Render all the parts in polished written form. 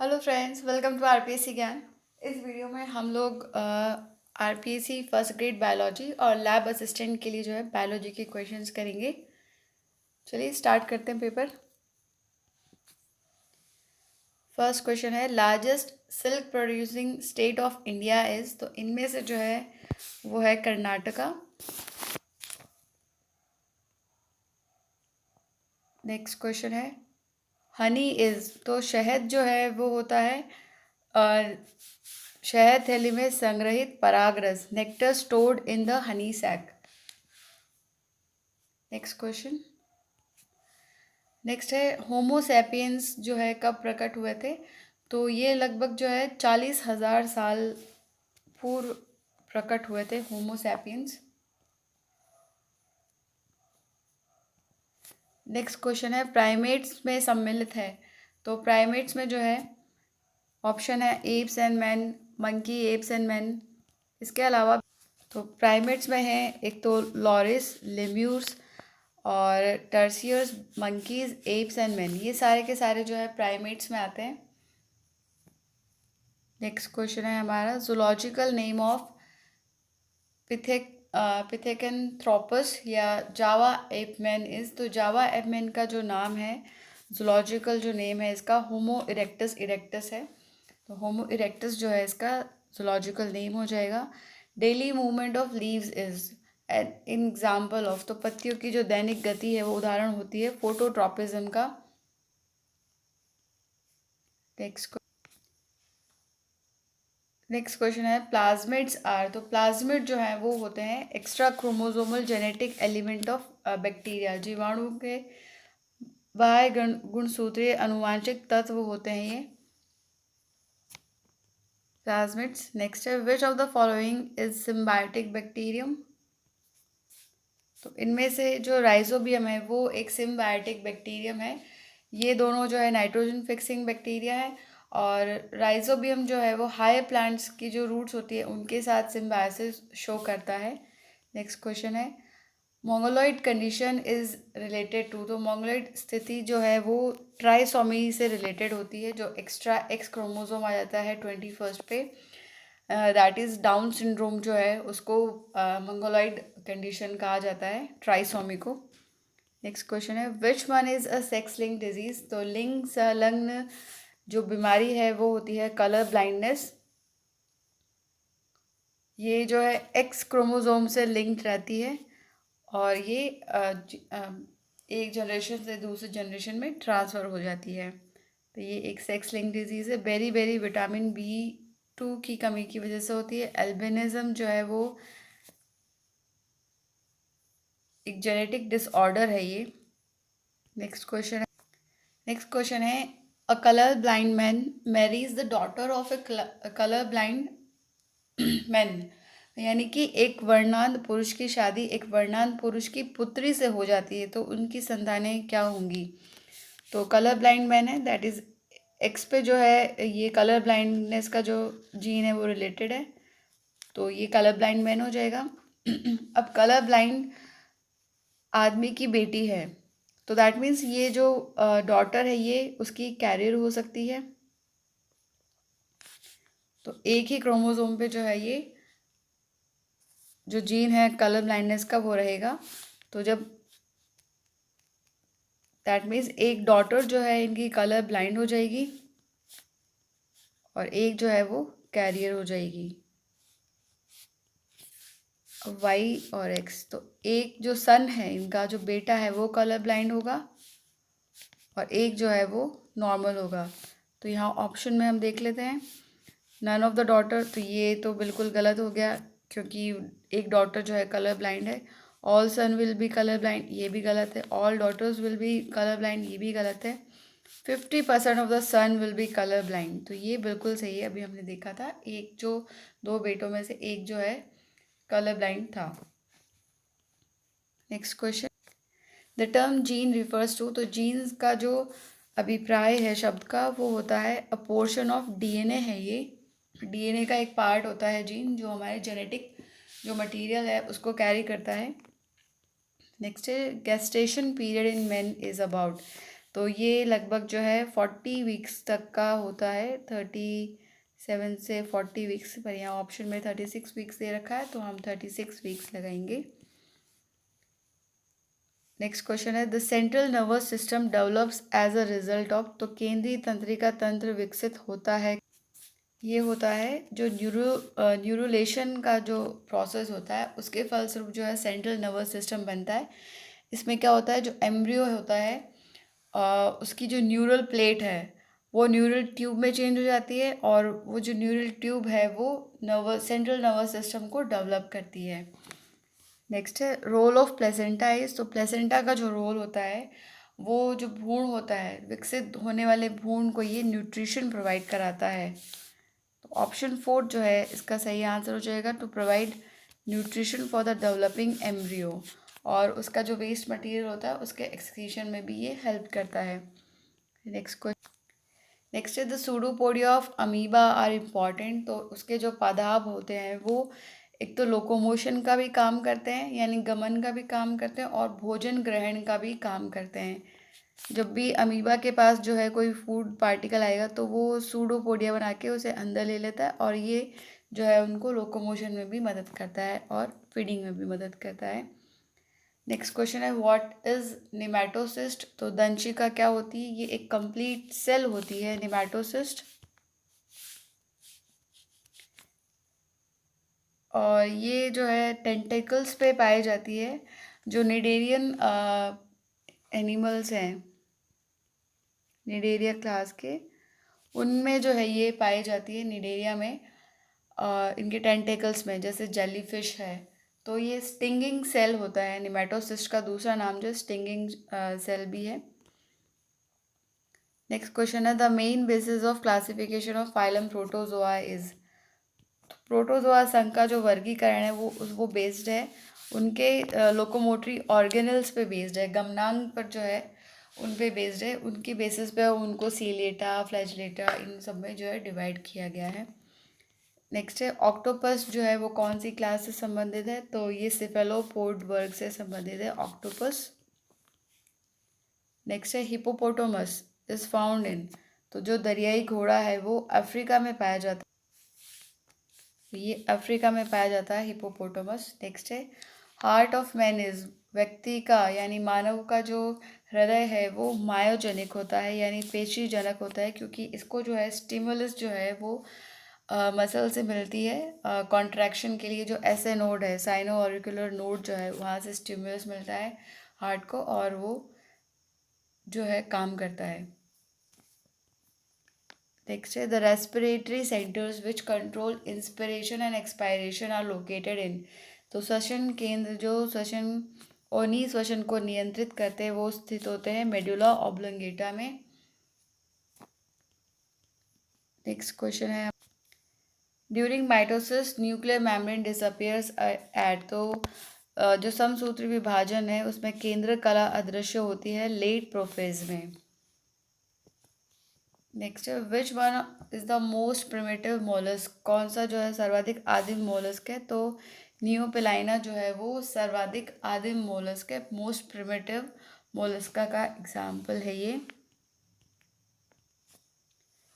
Hello friends, welcome to RPSC Gyan. इस video में हम लोग आरपीएससी फर्स्ट ग्रेड बायोलॉजी और लैब असिस्टेंट के लिए जो है बायोलॉजी के क्वेश्चंस करेंगे। चलिए स्टार्ट करते हैं पेपर। फर्स्ट क्वेश्चन है largest silk producing state of India is. तो इनमें से जो है वो है कर्नाटका। नेक्स्ट क्वेश्चन है हनी इज। तो शहद जो है वो होता है शहद थैली में संग्रहित परागरस, nectar stored in the honey sac. Next question. Next है होमोसैपियंस जो है कब प्रकट हुए थे। तो ये लगभग जो है 40,000 साल पूर्व प्रकट हुए थे होमोसैपियंस। नेक्स्ट क्वेश्चन है प्राइमेट्स में सम्मिलित है। तो प्राइमेट्स में जो है ऑप्शन है apps and man, monkey, apps and man. इसके अलावा तो प्राइमेट्स में है एक तो लॉरिस, लेम्यूर्स और टर्सियर्स, मंकीज, एप्स एंड मैन। ये सारे के सारे जो है प्राइमेट्स में आते हैं। नेक्स्ट क्वेश्चन है हमारा जूलॉजिकल नेम ऑफ पिथेकेंथ्रोपस या जावा एपमैन इज। तो जावा एपमैन का जो नाम है, जूलॉजिकल जो नेम है इसका होमो इरेक्टस इरेक्टस है। तो होमो इरेक्टस जो है इसका जूलॉजिकल नेम हो जाएगा। Daily movement of leaves is an example of. तो पत्तियों की जो दैनिक गति है वो उदाहरण होती है फोटोट्रॉपिज्म का। नेक्स्ट क्वेश्चन है प्लाज्मिड्स आर। तो प्लाज्मिड जो है वो होते हैं extra chromosomal genetic element of bacteria. जीवाणु के बाह्य गुणसूत्रीय अनुवांशिक तत्व होते हैं ये प्लाज्मिड्स। नेक्स्ट है विच of the following is symbiotic bacterium. तो इनमें से जो राइजोबियम है वो एक सिम्बायोटिक बैक्टीरियम है। ये दोनों जो है नाइट्रोजन फिक्सिंग बैक्टीरिया है और राइजोबियम जो है वो हाई प्लांट्स की जो रूट्स होती है उनके साथ सिम्बायोसिस शो करता है। नेक्स्ट क्वेश्चन है mongoloid condition is related to. तो मोंगोलॉइड स्थिति जो है वो ट्राइसोमी से रिलेटेड होती है, जो एक्स्ट्रा एक्स क्रोमोसोम आ जाता है 21st पे, दैट इज़ डाउन सिंड्रोम जो है उसको मंगोलॉइड कंडीशन कहा जाता है, ट्राइसोमी को। नेक्स्ट क्वेश्चन है which one is a sex link disease. तो लिंग संलग्न जो बीमारी है वो होती है कलर ब्लाइंडनेस। ये जो है एक्स क्रोमोसोम से लिंक्ड रहती है और ये एक जनरेशन से दूसरे जनरेशन में ट्रांसफ़र हो जाती है। तो ये एक सेक्स लिंक डिजीज़ है। बेरी बेरी विटामिन B2 की कमी की वजह से होती है। एल्बिनिज्म जो है वो एक जेनेटिक डिसऑर्डर है ये। नेक्स्ट क्वेश्चन है a colour blind man marries the daughter of a colour blind man. यानी कि एक वर्णांध पुरुष की शादी एक वर्णांध पुरुष की पुत्री से हो जाती है तो उनकी संतानें क्या होंगी। तो कलर ब्लाइंड मैन है दैट इज़ एक्स पे जो है ये कलर ब्लाइंडनेस का जो जीन है वो रिलेटेड है, तो ये कलर ब्लाइंड मैन हो जाएगा। अब कलर ब्लाइंड आदमी की बेटी है तो दैट मीन्स ये जो डॉटर है ये उसकी कैरियर हो सकती है। तो एक ही क्रोमोसोम पे जो है ये जो जीन है कलर ब्लाइंडनेस का वो रहेगा। तो जब दैट मीन्स एक डॉटर जो है इनकी कलर ब्लाइंड हो जाएगी और एक जो है वो कैरियर हो जाएगी, वाई और एक्स। तो एक जो सन है इनका जो बेटा है वो कलर ब्लाइंड होगा और एक जो है वो नॉर्मल होगा। तो यहाँ ऑप्शन में हम देख लेते हैं नन ऑफ द डॉटर। तो ये तो बिल्कुल गलत हो गया क्योंकि एक डॉटर जो है कलर ब्लाइंड है। All son will be colour blind, ये भी गलत है। All daughters will be colour blind, ये भी गलत है। 50% of the son will be colour blind, तो ये बिल्कुल सही है। अभी हमने देखा था एक जो दो बेटों में से एक जो है कलर ब्लाइंड था। Next question the term gene refers to. तो जीन्स का जो अभिप्राय है शब्द का वो होता है अ पोर्शन ऑफ डीएनए है। ये डीएनए का एक पार्ट होता है जीन जो हमारे जेनेटिक जो मटेरियल है उसको कैरी करता है। नेक्स्ट है gestation period in main is about. तो ये लगभग जो है 40 वीक्स तक का होता है, 37 से 40 वीक्स, पर यहाँ ऑप्शन में 36 वीक्स दे रखा है तो हम 36 वीक्स लगाएंगे। नेक्स्ट क्वेश्चन है the central nervous system develops as a result of, तो केंद्रीय तंत्रिका तंत्र विकसित होता है, ये होता है जो न्यूरोलेशन का जो प्रोसेस होता है उसके फलस्वरूप जो है सेंट्रल नर्वस सिस्टम बनता है। इसमें क्या होता है, जो एम्ब्रियो होता है उसकी जो न्यूरल प्लेट है वो न्यूरल ट्यूब में चेंज हो जाती है, और वो जो न्यूरल ट्यूब है वो सेंट्रल नर्वस सिस्टम को डेवलप करती है। नेक्स्ट है रोल ऑफ प्लेसेंटा इज, तो प्लेसेंटा का जो रोल होता है वो जो भ्रूण होता है, विकसित होने वाले भ्रूण को ये न्यूट्रिशन प्रोवाइड कराता है। तो ऑप्शन 4 जो है इसका सही आंसर हो जाएगा, to provide nutrition for the developing embryo, और उसका जो वेस्ट मटेरियल होता है उसके एक्सक्रीशन में भी ये हेल्प करता है। नेक्स्ट है the pseudopodia of amoeba are important, तो उसके जो पादाब होते हैं वो एक तो लोकोमोशन का भी काम करते हैं, यानी गमन का भी काम करते हैं, और भोजन ग्रहण का भी काम करते हैं। जब भी अमीबा के पास जो है कोई फूड पार्टिकल आएगा तो वो सूडोपोडिया बना के उसे अंदर ले लेता है, और ये जो है उनको लोकोमोशन में भी मदद करता है और फीडिंग में भी मदद करता है। नेक्स्ट क्वेश्चन है व्हाट इज निमेटोसिस्ट, तो दंशिका क्या होती है, ये एक कंप्लीट सेल होती है निमेटोसिस्ट, और ये जो है टेंटिकल्स पे पाई जाती है। जो निडेरियन एनिमल्स हैं, निडेरिया क्लास के, उनमें जो है ये पाई जाती है निडेरिया में, इनके टेंटिकल्स में, जैसे जेलीफिश है। तो ये स्टिंगिंग सेल होता है, निमेटोसिस्ट का दूसरा नाम जो स्टिंगिंग सेल भी है। नेक्स्ट क्वेश्चन है the main basis of classification of phylum protozoa is, protozoa संघ का जो वर्गीकरण है वो बेस्ड है उनके लोकोमोटरी ऑर्गेनल्स पे बेस्ड है, गमनांग पर जो है उन पे बेस्ड है, उनकी बेसिस पे उनको सीलेटा, फ्लैजिलेटा, इन सब में जो है डिवाइड किया गया है। नेक्स्ट है ऑक्टोपस जो है वो कौन सी क्लास से संबंधित है, तो ये सिफेलोपोड वर्ग से संबंधित है ऑक्टोपस। नेक्स्ट है हिपोपोटामस इज फाउंड इन, तो जो दरियाई घोड़ा है वो अफ्रीका में पाया जाता है, ये अफ्रीका में पाया जाता है हिपोपोटामस। नेक्स्ट है हार्ट ऑफ मैन इज, व्यक्ति का यानी मानव का जो हृदय है वो मायोजेनिक होता है, यानी पेशीजनक होता है, क्योंकि इसको जो है स्टिमुलस जो है वो मसल से मिलती है कॉन्ट्रैक्शन के लिए। जो ऐसे नोड है, साइनो ऑरिकुलर नोड जो है, वहाँ से स्टिमुलस मिलता है हार्ट को, और वो जो है काम करता है। नेक्स्ट है the respiratory centres which control inspiration and expiration are located in, तो श्वसन केंद्र जो श्वसन और निःश्वसन को नियंत्रित करते हैं वो स्थित होते हैं मेडुला ऑब्लोंगेटा में। नेक्स्ट क्वेश्चन है during mitosis nuclear membrane disappears at, तो जो समसूत्री विभाजन है उसमें केंद्र कला अदृश्य होती है लेट प्रोफेज में। नेक्स्ट है which one is the most primitive mollusc, कौन सा जो है सर्वाधिक आदिम मोलस्क है, तो नियोपिलाइना जो है वो सर्वाधिक आदिम मोलस्क है, मोस्ट प्रिमिटिव मोलस्का का एग्जाम्पल है ये।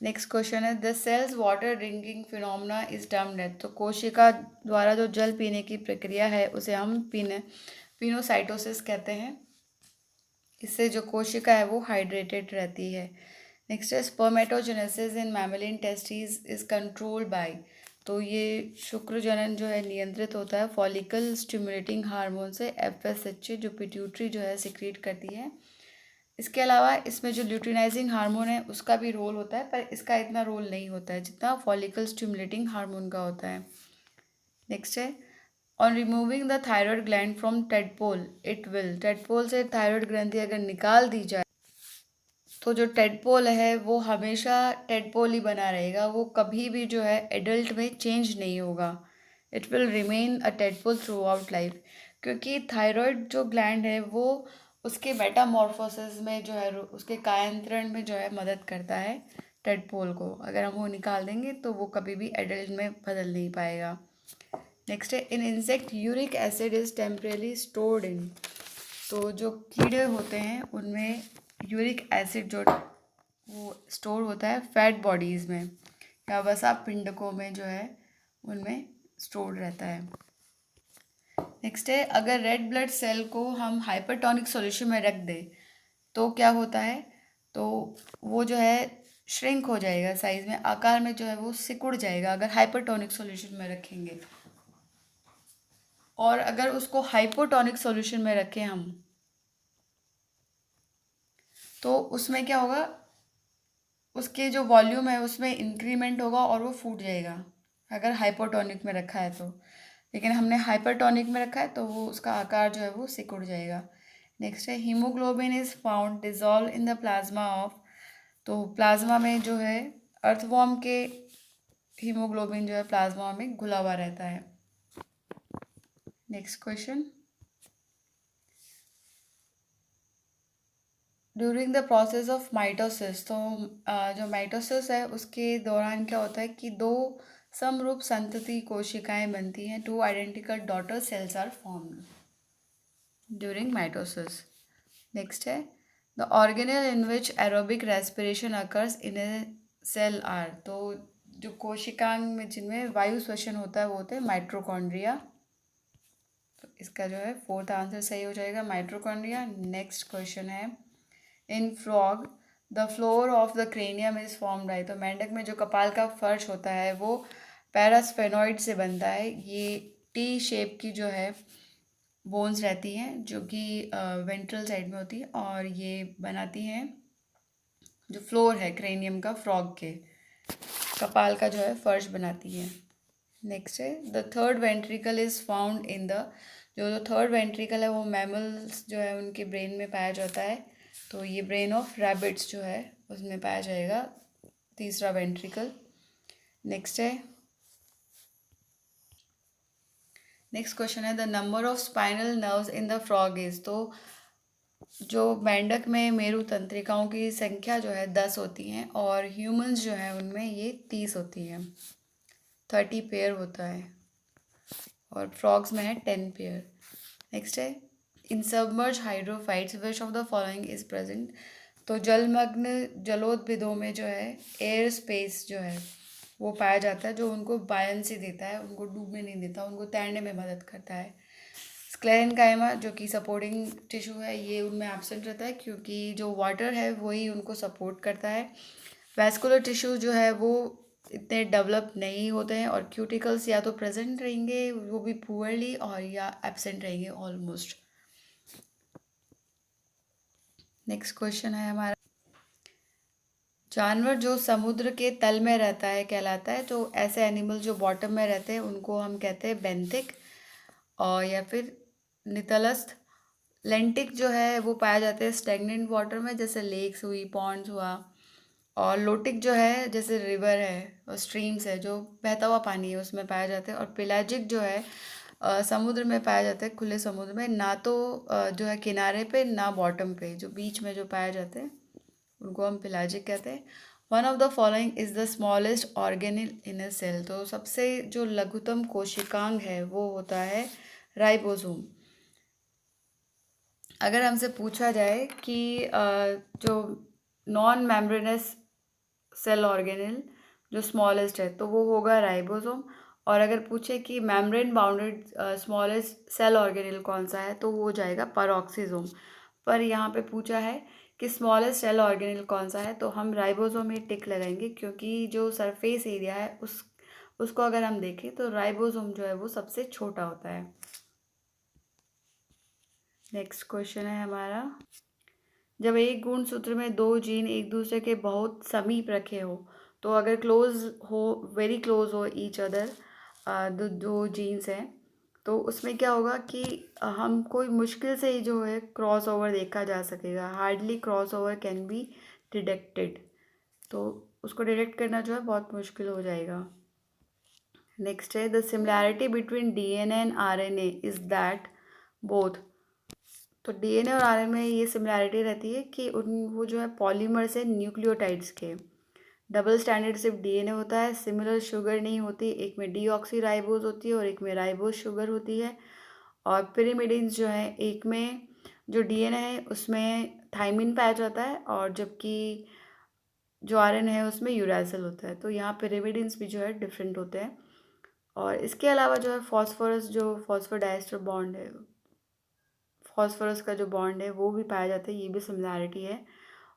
नेक्स्ट क्वेश्चन है the cells water drinking phenomena is termed death, तो कोशिका द्वारा जो जल पीने की प्रक्रिया है उसे हम पिनोसाइटोसिस कहते हैं, इससे जो कोशिका है वो हाइड्रेटेड रहती है। नेक्स्ट है spermatogenesis in mammalian testis is controlled by, तो ये शुक्र जनन जो है नियंत्रित होता है फॉलिकल स्टिमुलेटिंग हार्मोन से, FSH जो पिट्यूटरी जो है सिक्रीट करती है। इसके अलावा इसमें जो ल्यूटिनाइजिंग हार्मोन है उसका भी रोल होता है, पर इसका इतना रोल नहीं होता है जितना फॉलिकल स्टिमुलेटिंग हार्मोन का होता है। नेक्स्ट है on removing the thyroid gland from tadpole it will, tadpole से थायराइड ग्रंथि अगर निकाल दी जाए तो जो टेडपोल है वो हमेशा टेडपोल ही बना रहेगा, वो कभी भी जो है एडल्ट में चेंज नहीं होगा, it will remain a tadpole through out life, क्योंकि थायराइड जो ग्लैंड है वो उसके मेटामॉर्फोसिस में जो है उसके कायांतरण में जो है मदद करता है टेडपोल को, अगर हम वो निकाल देंगे तो वो कभी भी एडल्ट में बदल नहीं पाएगा। नेक्स्ट है इन insect uric acid is temporarily stored in, तो जो कीड़े होते हैं उनमें यूरिक एसिड जो वो स्टोर होता है फैट बॉडीज़ में या वसा पिंडकों में जो है उनमें स्टोर रहता है। नेक्स्ट है, अगर रेड ब्लड सेल को हम हाइपरटोनिक सॉल्यूशन में रख दें तो क्या होता है, तो वो जो है श्रिंक हो जाएगा साइज में, आकार में जो है वो सिकुड़ जाएगा अगर हाइपरटोनिक सॉल्यूशन में रखेंगे। और अगर उसको हाइपोटोनिक सॉल्यूशन में रखें हम तो उसमें क्या होगा, उसके जो वॉल्यूम है उसमें इंक्रीमेंट होगा और वो फूट जाएगा अगर हाइपोटोनिक में रखा है तो। लेकिन हमने हाइपरटोनिक में रखा है तो वो उसका आकार जो है वो सिकुड़ जाएगा। नेक्स्ट है, haemoglobin is found dissolve in the plasma of, तो प्लाज्मा में जो है अर्थवॉर्म के हीमोग्लोबिन जो है प्लाज्मा में घुला हुआ रहता है। Next question, during the process of mitosis, तो जो माइटोसिस है उसके दौरान क्या होता है कि दो समरूप संतति कोशिकाएं बनती हैं, two identical daughter cells are formed during mitosis. Next है, the organelle in which aerobic respiration occurs in a cell are, तो जो कोशिकांग में जिनमें वायु श्वसन होता है वो होते हैं माइट्रोकॉन्ड्रिया। तो इसका जो है फोर्थ आंसर सही हो जाएगा, माइट्रोकॉन्ड्रिया। नेक्स्ट क्वेश्चन है, इन frog the floor of the cranium is formed by, तो मेंढक में जो कपाल का फर्श होता है वो पैरास्फेनॉइड से बनता है। ये टी शेप की जो है बोन्स रहती हैं जो कि वेंट्रल साइड में होती है और ये बनाती हैं जो फ्लोर है क्रेनियम का, फ्रॉग के कपाल का जो है फर्श बनाती है। नेक्स्ट है, the third ventricle is found in the, जो थर्ड वेंट्रिकल है वो मैमल्स जो है उनके ब्रेन में पाया जाता है, तो ये ब्रेन ऑफ रैबिट्स जो है उसमें पाया जाएगा तीसरा वेंट्रिकल। नेक्स्ट है, नेक्स्ट क्वेश्चन है, the number of spinal nerves in the frog is, तो जो मेंढक में मेरु तंत्रिकाओं की संख्या जो है 10 होती हैं और ह्यूमंस जो है उनमें ये 30 होती हैं, 30 पेयर होता है और फ्रॉग्स में है 10 पेयर। नेक्स्ट है, in submerge hydrophytes which of the following is present, तो जलमग्न जलोदभिदों में जो है एयर स्पेस जो है वो पाया जाता है जो उनको बायंसी देता है, उनको डूबने नहीं देता, उनको तैरने में मदद करता है। स्क्लेरेनकाइमा जो कि सपोर्टिंग टिश्यू है ये उनमें एब्सेंट रहता है क्योंकि जो वाटर है वही उनको सपोर्ट करता है। वैस्कुलर टिश्यू जो है वो इतने डेवलप नहीं होते हैं और क्यूटिकल्स या तो प्रेजेंट रहेंगे वो भी पुअरली और या एब्सेंट रहेंगे ऑलमोस्ट। नेक्स्ट क्वेश्चन है हमारा, जानवर जो समुद्र के तल में रहता है कहलाता है, तो ऐसे एनिमल जो बॉटम में रहते हैं उनको हम कहते हैं बेंथिक और या फिर नितलस्थ। लेंटिक जो है वो पाया जाते हैं स्टेगनेंट वाटर में जैसे लेक्स हुई, पॉन्ड्स हुआ, और लोटिक जो है जैसे रिवर है और स्ट्रीम्स है जो बहता हुआ पानी है उसमें पाया जाता है। और पेलाजिक जो है समुद्र में पाया जाता है, खुले समुद्र में, ना तो जो है किनारे पे ना बॉटम पे, जो बीच में जो पाए जाते हैं उनको हम पेलाजिक कहते हैं। One of the following is the smallest organelle in a cell, तो सबसे जो लघुतम कोशिकांग है वो होता है राइबोसोम। अगर हमसे पूछा जाए कि जो नॉन मेम्ब्रेनस सेल ऑर्गेनिल जो स्मॉलेस्ट है तो वो होगा राइबोसोम। और अगर पूछे कि membrane bounded smallest cell organelle कौन सा है तो वो हो जाएगा पैरोक्सिसोम। पर यहाँ पे पूछा है कि स्मॉलेस्ट सेल ऑर्गेनिल कौन सा है तो हम राइबोसोम में टिक लगाएंगे क्योंकि जो सरफेस एरिया है उसको अगर हम देखें तो राइबोसोम जो है वो सबसे छोटा होता है। नेक्स्ट क्वेश्चन है हमारा, जब एक गुणसूत्र में दो जीन एक दूसरे के बहुत समीप रखे हो, तो अगर क्लोज हो, वेरी क्लोज हो ईच अदर, दो जीन्स हैं, तो उसमें क्या होगा कि हम कोई मुश्किल से ही जो है क्रॉस ओवर देखा जा सकेगा, hardly cross over can be detected, तो उसको डिटेक्ट करना जो है बहुत मुश्किल हो जाएगा। नेक्स्ट है, the similarity between DNA and RNA is that both, तो डीएनए और आरएनए में ये सिमिलैरिटी रहती है कि उन वो जो है पॉलीमर्स है न्यूक्लियोटाइड्स के। डबल स्टैंडर्ड सिर्फ डीएनए होता है, सिमिलर शुगर नहीं होती, एक में डीऑक्सीराइबोज होती है और एक में राइबोज शुगर होती है। और पिरिमिडिन्स जो है एक में जो डीएनए है उसमें थायमिन पाया जाता है, और जबकि जो आरएन है उसमें यूरासिल होता है। तो यहाँ पिरिमिडिन्स भी जो है डिफरेंट होते हैं। और इसके अलावा जो है फॉस्फोरस, जो फॉस्फोडाइस्टर बॉन्ड है, फॉस्फोरस का जो बॉन्ड है वो भी पाया जाता है, ये भी सिमिलैरिटी है।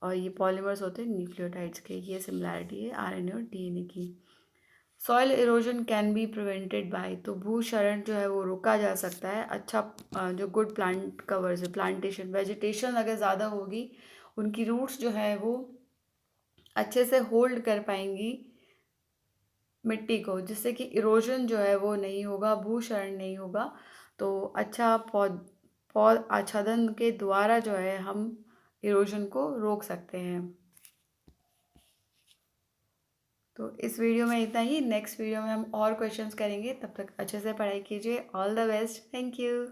और ये पॉलीमर्स होते हैं न्यूक्लियोटाइड्स के, ये सिमिलैरिटी है आरएनए और डीएनए की। Soil erosion can be prevented by, तो भूक्षरण जो है वो रोका जा सकता है। अच्छा जो गुड प्लांट कवर्स है, प्लांटेशन, वेजिटेशन अगर ज़्यादा होगी, उनकी रूट्स जो है वो अच्छे से होल्ड कर पाएंगी मिट्टी को, जिससे कि इरोजन जो है वो नहीं होगा, भूक्षरण नहीं होगा। तो अच्छा पौध पौध आच्छादन के द्वारा जो है हम इरोजन को रोक सकते हैं। तो इस वीडियो में इतना ही। नेक्स्ट वीडियो में हम और क्वेश्चंस करेंगे, तब तक अच्छे से पढ़ाई कीजिए। All the best, thank you.